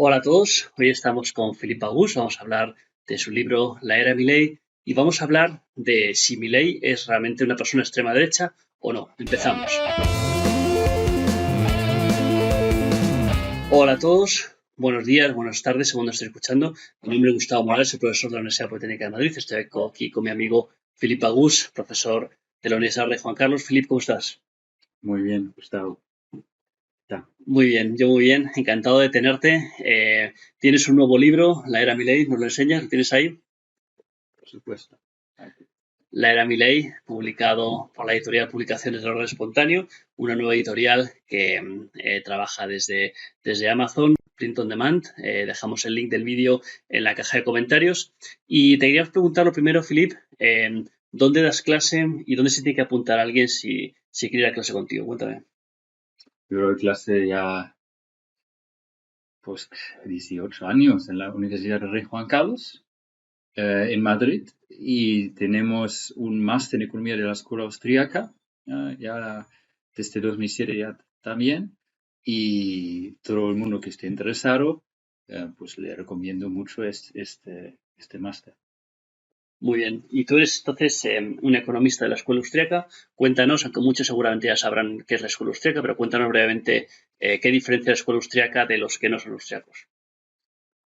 Hola a todos, hoy estamos con Philippe August, vamos a hablar de su libro La Era Milei y vamos a hablar de si Milei es realmente una persona extrema derecha o no. Empezamos. Hola a todos, buenos días, buenas tardes, según nos estéis escuchando. Mi nombre es Gustavo Morales, soy profesor de la Universidad Politécnica de Madrid. Estoy aquí con mi amigo Philippe August, profesor de la Universidad Rey Juan Carlos. Philippe, ¿cómo estás? Muy bien, Gustavo. Está, Muy bien, yo muy bien, encantado de tenerte. Tienes un nuevo libro, La Era Milei, ¿nos lo enseñas? ¿Lo tienes ahí? por supuesto. Aquí. La Era Milei, publicado por la editorial Publicaciones del Orden Espontáneo, una nueva editorial que trabaja desde Amazon, Print on Demand. Dejamos el link del vídeo en la caja de comentarios. Y te quería preguntar lo primero, Philip, ¿dónde das clase y dónde se tiene que apuntar alguien si quiere ir a clase contigo? Cuéntame. Yo doy clase ya pues 18 años en la Universidad de Rey Juan Carlos, en Madrid, y tenemos un máster en economía de la Escuela Austríaca, ya desde 2007 ya también, y todo el mundo que esté interesado, pues le recomiendo mucho este máster. Muy bien. Y tú eres entonces un economista de la escuela austríaca. Cuéntanos, aunque muchos seguramente ya sabrán qué es la escuela austríaca, pero cuéntanos brevemente qué diferencia la escuela austríaca de los que no son austriacos.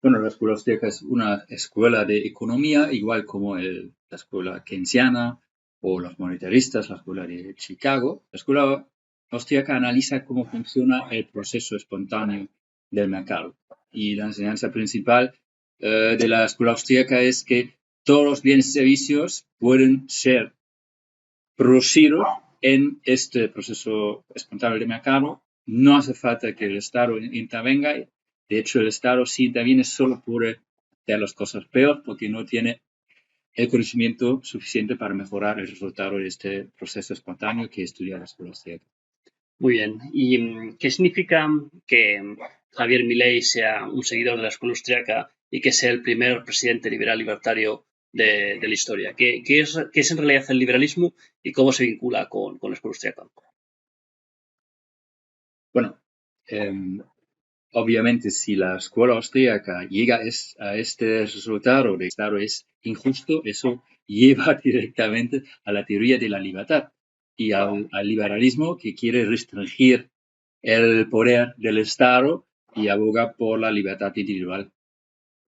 Bueno, la escuela austríaca es una escuela de economía, igual como la escuela keynesiana o los monetaristas, la escuela de Chicago. La escuela austríaca analiza cómo funciona el proceso espontáneo del mercado. Y la enseñanza principal de la escuela austríaca es que todos los bienes y servicios pueden ser producidos en este proceso espontáneo del mercado. No hace falta que el Estado intervenga. De hecho, el Estado sí interviene solo por hacer las cosas peor porque no tiene el conocimiento suficiente para mejorar el resultado de este proceso espontáneo que estudia la escuela austríaca. Muy bien. ¿Y qué significa que Javier Milei sea un seguidor de la escuela austríaca y que sea el primer presidente liberal libertario de la historia? ¿Qué es en realidad el liberalismo y cómo se vincula con la escuela austríaca? Bueno, eh, obviamente, si la escuela austríaca llega a este resultado de que el Estado es injusto, eso lleva directamente a la teoría de la libertad y al liberalismo que quiere restringir el poder del Estado y aboga por la libertad individual.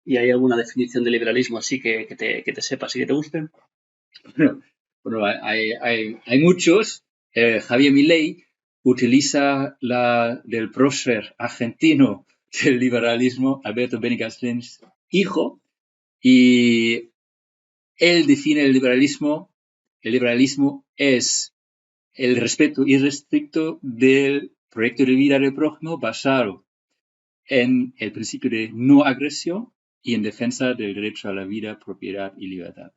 ¿Y hay alguna definición de liberalismo así que te sepas y que te guste? Bueno, bueno, hay muchos. Javier Milei utiliza la del prócer argentino del liberalismo, Alberto Benicastlens, hijo, y él define el liberalismo. El liberalismo es el respeto irrestricto del proyecto de vida del prójimo basado en el principio de no agresión y en defensa del derecho a la vida, propiedad y libertad.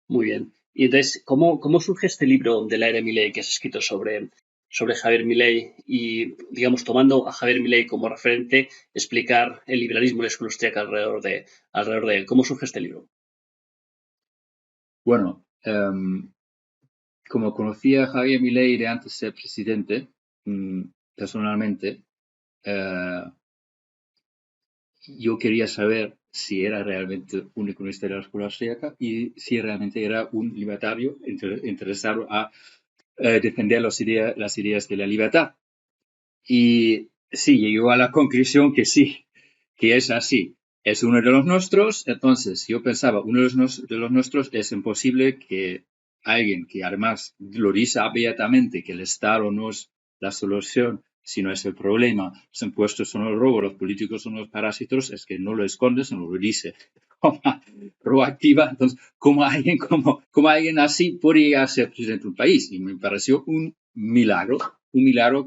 Muy bien. Y entonces, ¿cómo surge este libro de la era Milei que has escrito sobre Javier Milei y, digamos, tomando a Javier Milei como referente, explicar el liberalismo y la escuela austríaca alrededor de él? ¿Cómo surge este libro? Bueno, como conocía a Javier Milei de antes de ser presidente, personalmente, eh, yo quería saber si era realmente un economista de la escuela austríaca y si realmente era un libertario interesado a defender las ideas de la libertad. Y sí, llegó a la conclusión que sí, que es así. Es uno de los nuestros, entonces yo pensaba, uno de los nuestros es imposible que alguien que además lo dice abiertamente que el Estado no es la solución, sino es el problema, los impuestos son el robo, los políticos son los parásitos, es que no lo esconde, sino lo dice de forma proactiva. Entonces, ¿cómo alguien así podría ser presidente de un país? Y me pareció un milagro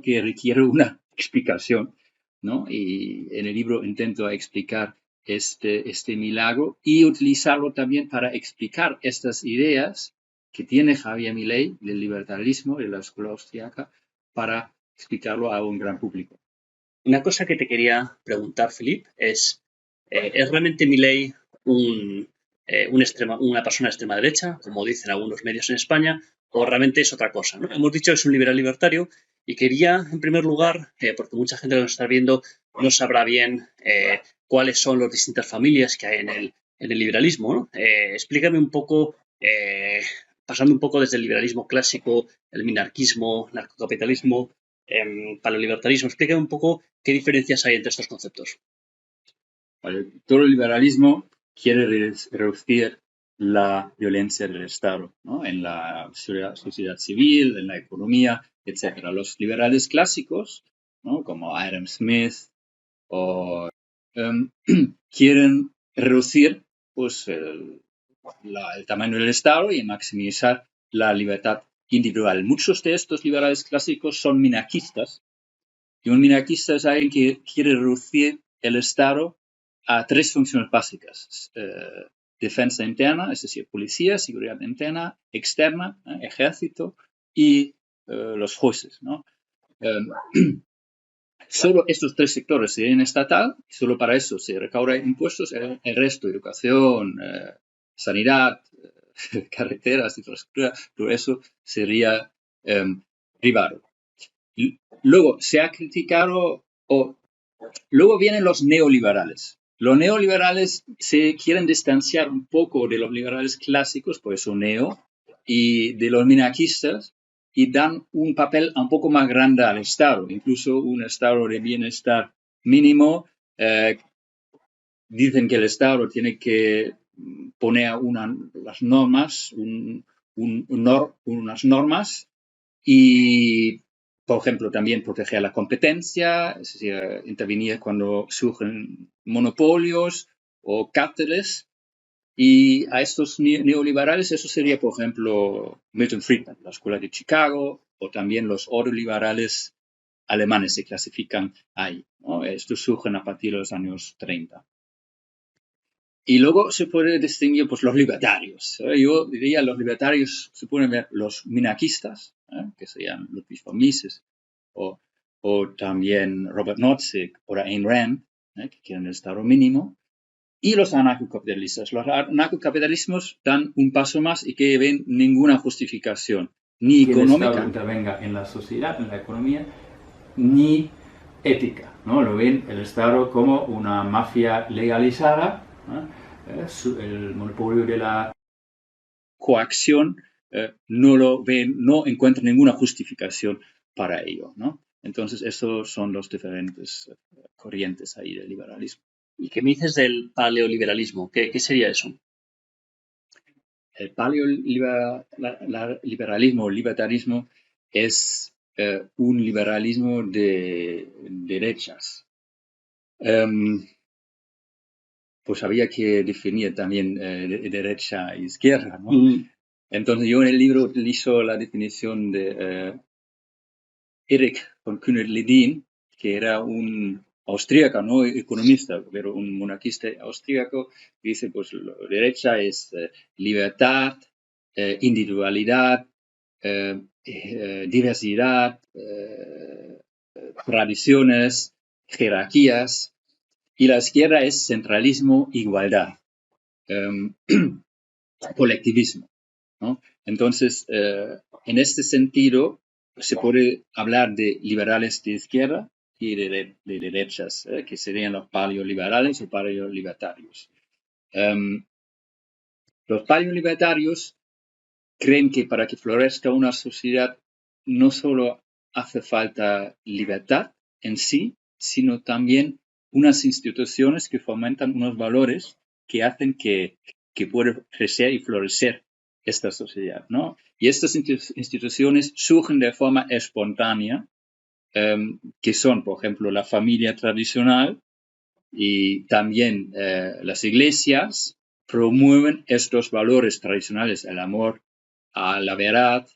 que requiere una explicación, ¿no? Y en el libro intento explicar este milagro y utilizarlo también para explicar estas ideas que tiene Javier Milei del libertarismo, de la escuela austriaca, para explicarlo a un gran público. Una cosa que te quería preguntar, Philip, ¿es realmente Milei una persona de extrema derecha, como dicen algunos medios en España, o realmente es otra cosa? ¿No? Hemos dicho que es un liberal libertario y quería, en primer lugar, porque mucha gente que nos está viendo no sabrá bien cuáles son las distintas familias que hay en el liberalismo, ¿no? Explícame un poco, pasando un poco desde el liberalismo clásico, el minarquismo, narcocapitalismo, paleolibertarismo, explícame un poco qué diferencias hay entre estos conceptos. Todo el liberalismo quiere reducir la violencia del Estado, ¿no? En la sociedad civil, en la economía, etc. Los liberales clásicos, ¿no? Como Adam Smith, o quieren reducir pues, el tamaño del Estado y maximizar la libertad individual. Muchos de estos liberales clásicos son minarquistas, y un minarquista es alguien que quiere reducir el Estado a 3 funciones básicas. Defensa interna, es decir, policía, seguridad interna, externa, ejército, y los jueces, ¿no? Solo estos 3 sectores serían estatal, y solo para eso se recauda impuestos, el resto, educación, sanidad, carreteras, infraestructura, todo eso sería privado. Y luego se ha criticado, luego vienen los neoliberales. Los neoliberales se quieren distanciar un poco de los liberales clásicos, por eso neo, y de los minarquistas, y dan un papel un poco más grande al Estado, incluso un estado de bienestar mínimo. Dicen que el Estado tiene que poner unas normas, unas normas, y, por ejemplo, también proteger la competencia, es decir, intervenir cuando surgen monopolios o cárteles. Y a estos neoliberales, eso sería, por ejemplo, Milton Friedman, la Escuela de Chicago, o también los ordoliberales alemanes se clasifican ahí, ¿no? Estos surgen a partir de los años 30. Y luego se puede distinguir pues, los libertarios. Yo diría los libertarios se pueden ver los minarquistas, que serían Ludwig von Mises, o también Robert Nozick o Ayn Rand, que quieren el Estado mínimo, y los anarcocapitalistas. Los anarcocapitalismos dan un paso más y que ven ninguna justificación, ni económica. Que el Estado intervenga en la sociedad, en la economía, ni ética, ¿no? Lo ven el Estado como una mafia legalizada, el monopolio de la coacción, no lo ven, no encuentran ninguna justificación para ello, ¿no? Entonces, esos son los diferentes corrientes ahí del liberalismo. ¿Y qué me dices del paleoliberalismo? ¿Qué sería eso? El paleoliberalismo o libertarismo es un liberalismo de derechas. Pues había que definir también derecha e izquierda, ¿no? Entonces yo en el libro utilizo la definición de Erich von Kühner-Ledin, que era un austríaco, no economista, pero un monarquista austríaco, que dice, pues la derecha es libertad, individualidad, diversidad, tradiciones, jerarquías, y la izquierda es centralismo, igualdad, colectivismo, ¿no? Entonces, en este sentido, se puede hablar de liberales de izquierda y de derechas, que serían los paleoliberales o paleolibertarios. Los paleolibertarios creen que para que florezca una sociedad no solo hace falta libertad en sí, sino también unas instituciones que fomentan unos valores que hacen que pueda crecer y florecer esta sociedad, ¿no? Y estas instituciones surgen de forma espontánea, que son, por ejemplo, la familia tradicional, y también las iglesias promueven estos valores tradicionales, el amor a la verdad,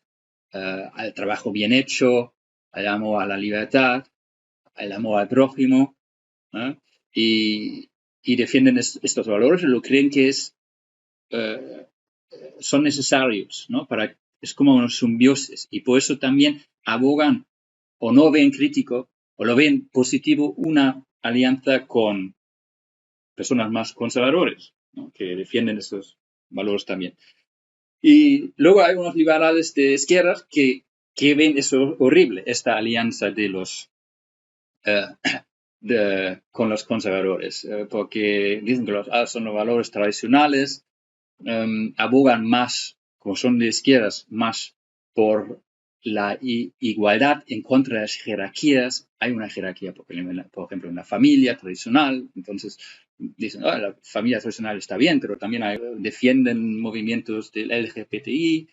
al trabajo bien hecho, al amor a la libertad, al amor al prójimo, y defienden estos valores y lo creen que son necesarios, ¿no? Es como una simbiosis, y por eso también abogan o no ven crítico o lo ven positivo una alianza con personas más conservadores, ¿no? Que defienden estos valores también. Y luego hay unos liberales de izquierdas que ven eso horrible, esta alianza de los con los conservadores, porque dicen que son los valores tradicionales, abogan más, como son de izquierdas, más por la igualdad en contra de las jerarquías. Hay una jerarquía, por ejemplo, en la familia tradicional. Entonces dicen, la familia tradicional está bien, pero también defienden movimientos del LGBTI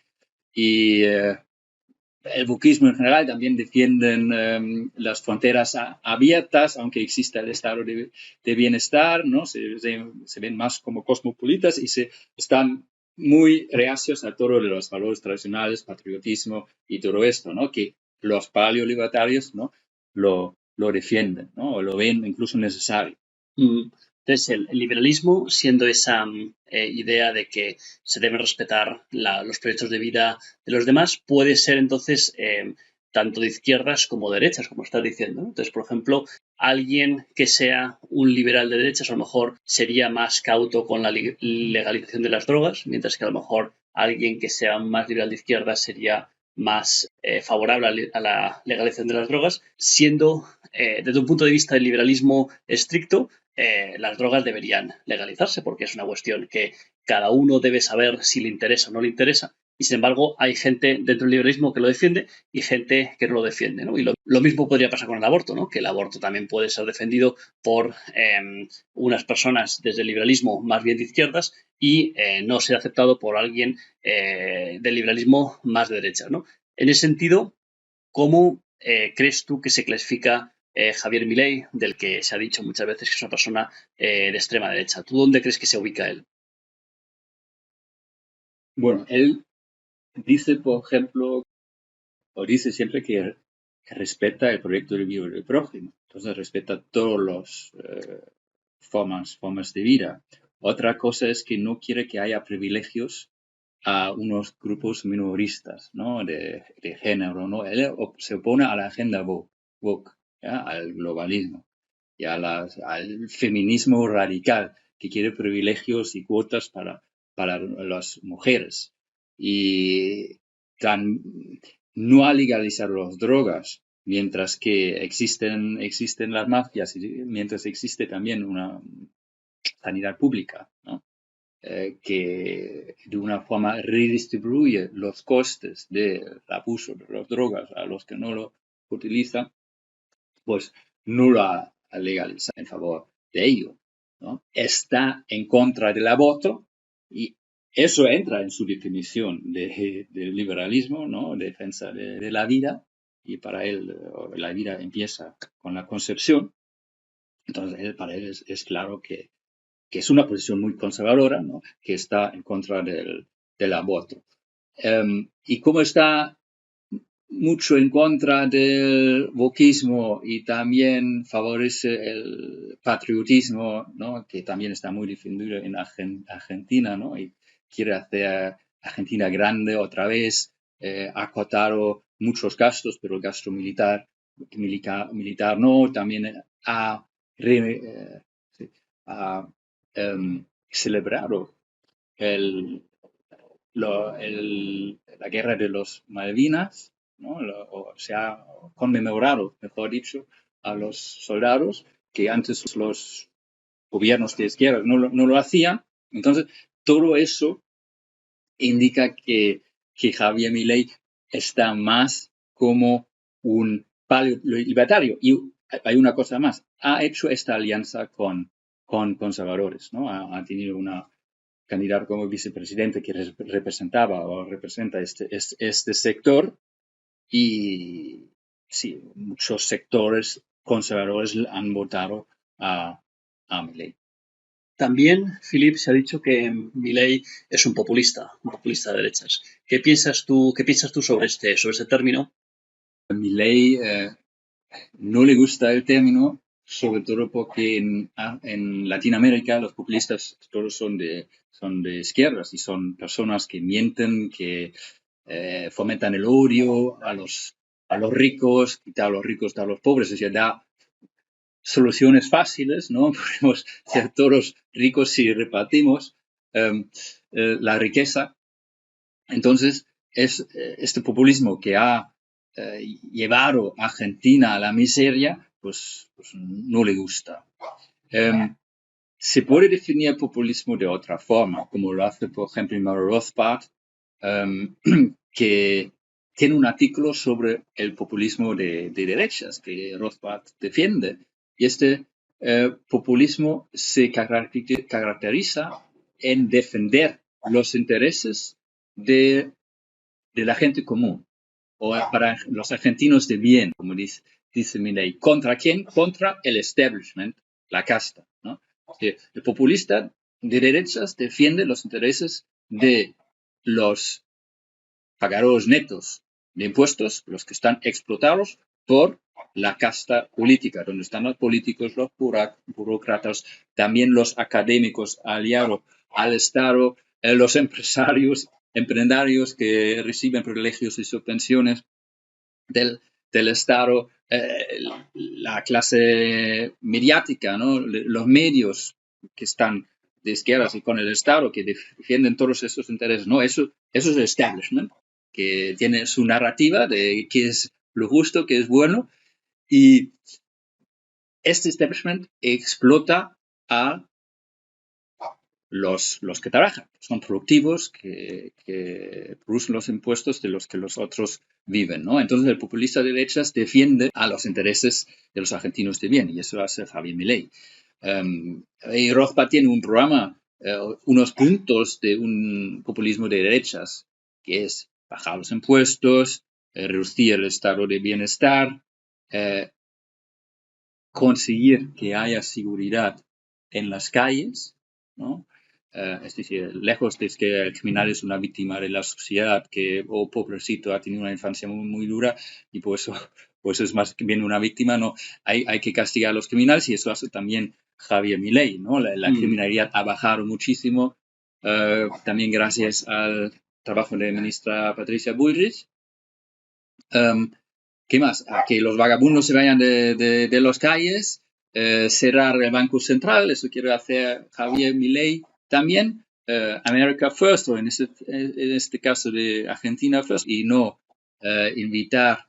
y el wokismo en general. También defienden las fronteras abiertas, aunque exista el estado de bienestar, ¿no? Se ven más como cosmopolitas y están muy reacios a todo de los valores tradicionales, patriotismo y todo esto, ¿no? Que los paleolibertarios, ¿no? lo defienden, ¿no? O lo ven incluso necesario. Entonces, el liberalismo, siendo esa idea de que se deben respetar los proyectos de vida de los demás, puede ser entonces tanto de izquierdas como de derechas, como estás diciendo, ¿no? Entonces, por ejemplo, alguien que sea un liberal de derechas a lo mejor sería más cauto con la legalización de las drogas, mientras que a lo mejor alguien que sea más liberal de izquierdas sería más favorable a la legalización de las drogas, siendo desde un punto de vista del liberalismo estricto, las drogas deberían legalizarse porque es una cuestión que cada uno debe saber si le interesa o no le interesa. Y sin embargo, hay gente dentro del liberalismo que lo defiende y gente que no lo defiende, ¿no? Y lo mismo podría pasar con el aborto, ¿no? Que el aborto también puede ser defendido por unas personas desde el liberalismo más bien de izquierdas y no ser aceptado por alguien del liberalismo más de derecha, ¿no? En ese sentido, ¿cómo crees tú que se clasifica Javier Milei, del que se ha dicho muchas veces que es una persona de extrema derecha? ¿Tú dónde crees que se ubica él? Bueno, él dice, por ejemplo, o dice siempre que respeta el proyecto de vida del prójimo. Entonces respeta todas las formas de vida. Otra cosa es que no quiere que haya privilegios a unos grupos minoristas, ¿no? de género, ¿no? Él se opone a la agenda woke, ¿ya? Al globalismo y al feminismo radical, que quiere privilegios y cuotas para las mujeres. Y no a legalizar las drogas, mientras que existen las mafias y mientras existe también una sanidad pública, ¿no? Que de una forma redistribuye los costes del abuso de las drogas a los que no lo utilizan, pues no lo legaliza en favor de ello, ¿no? Está en contra del aborto y eso entra en su definición de liberalismo, ¿no? Defensa de la vida, y para él la vida empieza con la concepción. Entonces, para él es claro que es una posición muy conservadora, ¿no? Que está en contra del aborto. Y como está mucho en contra del wokismo y también favorece el patriotismo, ¿no? Que también está muy difundido en Argentina, ¿no? Y quiere hacer Argentina grande otra vez, acotar muchos gastos, pero el gasto militar no, también ha celebrado la guerra de los Malvinas, ¿no? Se ha conmemorado, mejor dicho, a los soldados que antes los gobiernos de izquierda no lo hacían. Entonces, todo eso indica que Javier Milei está más como un libertario. Y hay una cosa más, ha hecho esta alianza con conservadores, ¿no? Ha tenido una candidato como vicepresidente que representaba o representa este sector, y sí, muchos sectores conservadores han votado a Milei. También, Philip, se ha dicho que Milei es un populista de derechas. ¿Qué piensas tú sobre este término? Milei no le gusta el término, sobre todo porque en Latinoamérica los populistas todos son de izquierdas y son personas que mienten, que fomentan el odio a los ricos, quitar a los ricos, dar a los pobres, es decir, da soluciones fáciles, ¿no? Podemos ser todos ricos si repartimos la riqueza. Entonces, este populismo que ha llevado a Argentina a la miseria, pues no le gusta. Se puede definir el populismo de otra forma, como lo hace, por ejemplo, Murray Rothbard, que tiene un artículo sobre el populismo de derechas que Rothbard defiende. Y este populismo se caracteriza en defender los intereses de la gente común, o para los argentinos de bien, como dice Milei. ¿Contra quién? Contra el establishment, la casta, ¿no? El populista de derechas defiende los intereses de los pagadores netos de impuestos, los que están explotados por la casta política, donde están los políticos, los burócratas, también los académicos aliados al Estado, los empresarios que reciben privilegios y subvenciones del Estado, la clase mediática, ¿no? Los medios que están de izquierdas y con el Estado, que defienden todos esos intereses. No, eso es el establishment, que tiene su narrativa de qué es lo justo, qué es bueno, y este establishment explota a los que trabajan, son productivos, que producen los impuestos de los que los otros viven, ¿no? Entonces el populista de derechas defiende a los intereses de los argentinos de bien, y eso hace Javier Milei. Y Rothbard tiene un programa, unos puntos de un populismo de derechas, que es bajar los impuestos, reducir el estado de bienestar, conseguir que haya seguridad en las calles, ¿no? Es decir, lejos de que el criminal es una víctima de la sociedad, que, pobrecito, ha tenido una infancia muy, muy dura y pues es más bien una víctima, no, hay que castigar a los criminales, y eso hace también Javier Milei, ¿no? La criminalidad ha bajado muchísimo, también gracias al trabajo de la ministra Patricia Bullrich. ¿Qué más? A que los vagabundos se vayan de las calles, cerrar el Banco Central, eso quiere hacer Javier Milei también. America First, o en este caso de Argentina First, y no invitar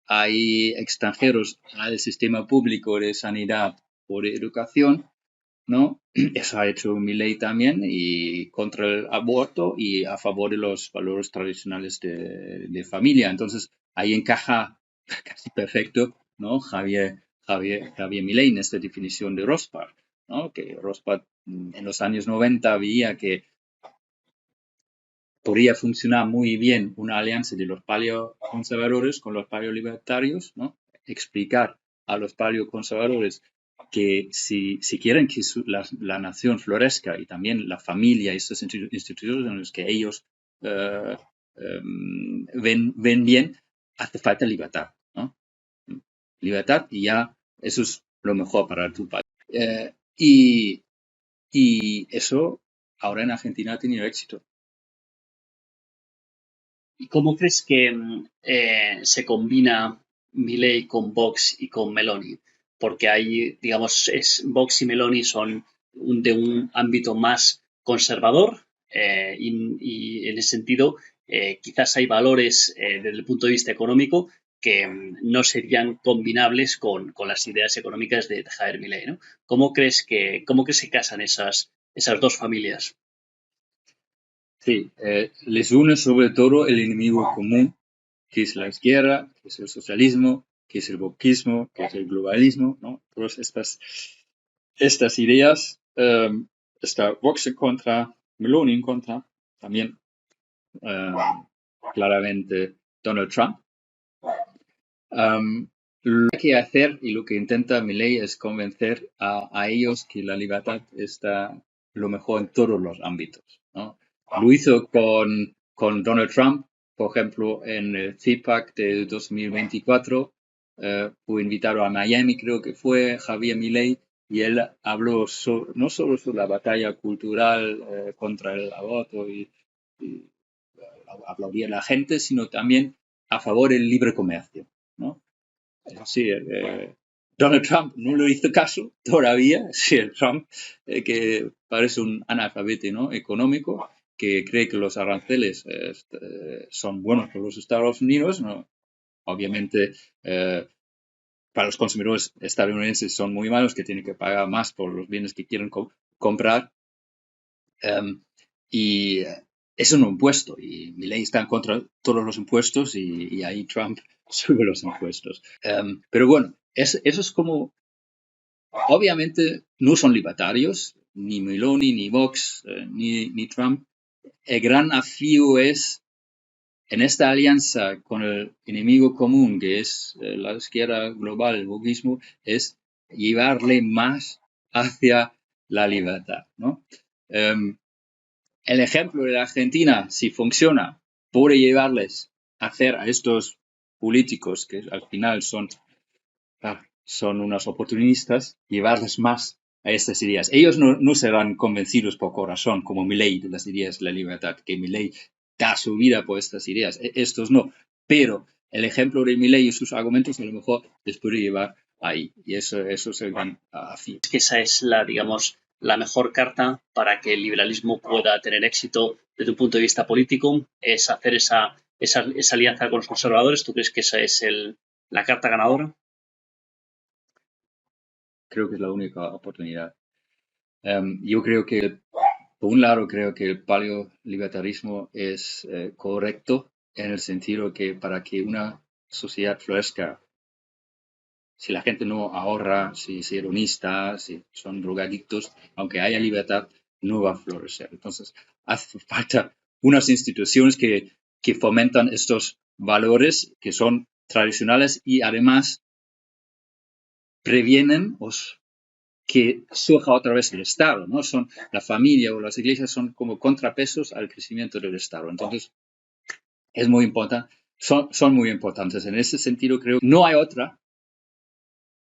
a extranjeros al sistema público de sanidad o de educación, ¿no? Eso ha hecho Milei también, y contra el aborto y a favor de los valores tradicionales de familia. Entonces, ahí encaja casi perfecto, ¿no? Javier Milei en esta definición de Rothbard, ¿no? Que Rothbard en los años 90 veía que podría funcionar muy bien una alianza de los paleoconservadores con los paleolibertarios, ¿no? Explicar a los paleoconservadores que si quieren que la nación florezca, y también la familia y estas instituciones en las que ellos ven bien, hace falta libertad, ¿no? Libertad, y ya eso es lo mejor para tu país. Y eso ahora en Argentina ha tenido éxito. ¿Y cómo crees que se combina Milei con Vox y con Meloni? Porque hay, digamos, Vox y Meloni son de un ámbito más conservador, y en ese sentido quizás hay valores desde el punto de vista económico que no serían combinables con las ideas económicas de Javier Milei, ¿no? ¿Cómo crees que se casan esas dos familias? Sí, les une sobre todo el enemigo común, que es la izquierda, que es el socialismo, que es el wokismo, que es el globalismo, ¿no? Todas estas ideas, está Vox en contra, Meloni en contra, también claramente Donald Trump. Lo que hay que hacer, y lo que intenta Milei, es convencer a ellos que la libertad está lo mejor en todos los ámbitos, ¿no? Lo hizo con Donald Trump, por ejemplo, en el CPAC de 2024, fue invitado a Miami, creo que fue Javier Milei, y él habló no solo sobre la batalla cultural contra el aborto y aplaudir a la gente, sino también a favor del libre comercio, ¿no? Sí, Donald Trump no le hizo caso todavía. Sí, el Trump, que parece un analfabeto, ¿no? Económico, que cree que los aranceles son buenos para los Estados Unidos, ¿no? Obviamente para los consumidores estadounidenses son muy malos, que tienen que pagar más por los bienes que quieren comprar. Y es un impuesto, y Milei está en contra de todos los impuestos, y ahí Trump sube los impuestos. Pero bueno, eso es como, obviamente no son libertarios, ni Meloni, ni Vox, ni Trump. El gran afío es, en esta alianza con el enemigo común, que es la izquierda global, el wokismo, es llevarle más hacia la libertad, ¿no? El ejemplo de la Argentina, si funciona, puede llevarles a hacer a estos políticos, que al final son unos oportunistas, llevarles más a estas ideas. Ellos no serán convencidos por corazón, como Milei, de las ideas de la libertad, que Milei da su vida por estas ideas. Estos no. Pero el ejemplo de Milei y sus argumentos a lo mejor les puede llevar ahí. Y eso es el gran fin. Es que esa es digamos, la mejor carta para que el liberalismo pueda tener éxito desde un punto de vista político, es hacer esa alianza con los conservadores. ¿Tú crees que esa es la carta ganadora? Creo que es la única oportunidad. Yo creo que, por un lado, creo que el paleolibertarismo es correcto en el sentido que para que una sociedad florezca, si la gente no ahorra, si es hedonista, si son drogadictos, aunque haya libertad, no va a florecer. Entonces, hace falta unas instituciones que fomentan estos valores que son tradicionales y además previenen que surja otra vez el Estado, ¿no? La familia o las iglesias son como contrapesos al crecimiento del Estado. Entonces, es muy importante, son muy importantes. En ese sentido, creo que no hay otra,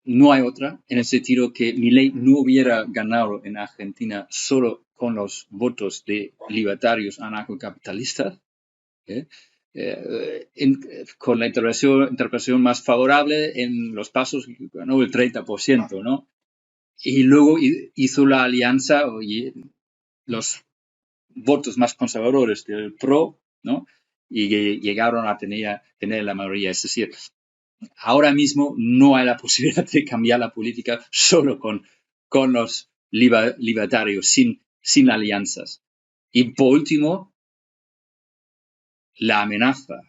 en el sentido que Milei no hubiera ganado en Argentina solo con los votos de libertarios anarcocapitalistas, ¿eh? Con la interpretación más favorable en los pasos ganó el 30%, ¿no? Y luego hizo la alianza y los votos más conservadores del PRO, ¿no? Y llegaron a tener la mayoría. Es decir, ahora mismo no hay la posibilidad de cambiar la política solo con los libertarios, sin alianzas. Y por último, la amenaza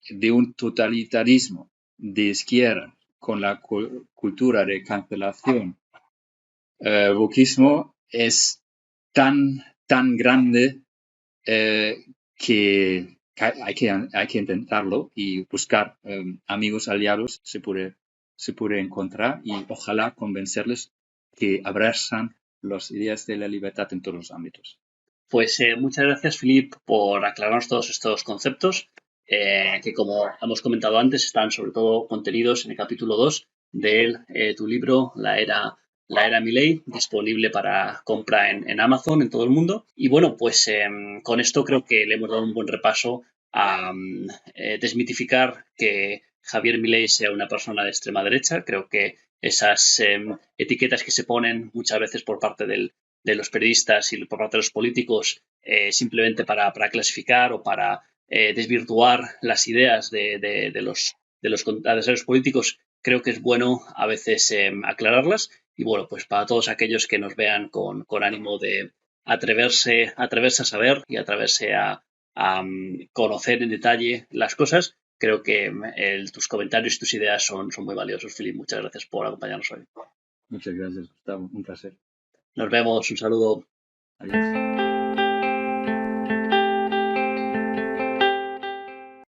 de un totalitarismo de izquierda con la cultura de cancelación, wokismo, es tan grande que hay que intentarlo y buscar amigos aliados se puede encontrar, y ojalá convencerles que abrazan las ideas de la libertad en todos los ámbitos. Pues muchas gracias, Philip, por aclararnos todos estos conceptos, que como hemos comentado antes, están sobre todo contenidos en el capítulo 2 de tu libro, La Era Milei, disponible para compra en Amazon en todo el mundo. Y bueno, pues con esto creo que le hemos dado un buen repaso a desmitificar que Javier Milei sea una persona de extrema derecha. Creo que esas etiquetas que se ponen muchas veces por parte de los periodistas y por parte de los políticos, simplemente para clasificar o para desvirtuar las ideas de los adversarios políticos, creo que es bueno a veces aclararlas. Y bueno, pues para todos aquellos que nos vean con ánimo de atreverse a saber y atreverse a conocer en detalle las cosas, creo que tus comentarios y tus ideas son muy valiosos, Philip. Muchas gracias por acompañarnos hoy. Muchas gracias, Gustavo. Un placer. Nos vemos. Un saludo. Adiós.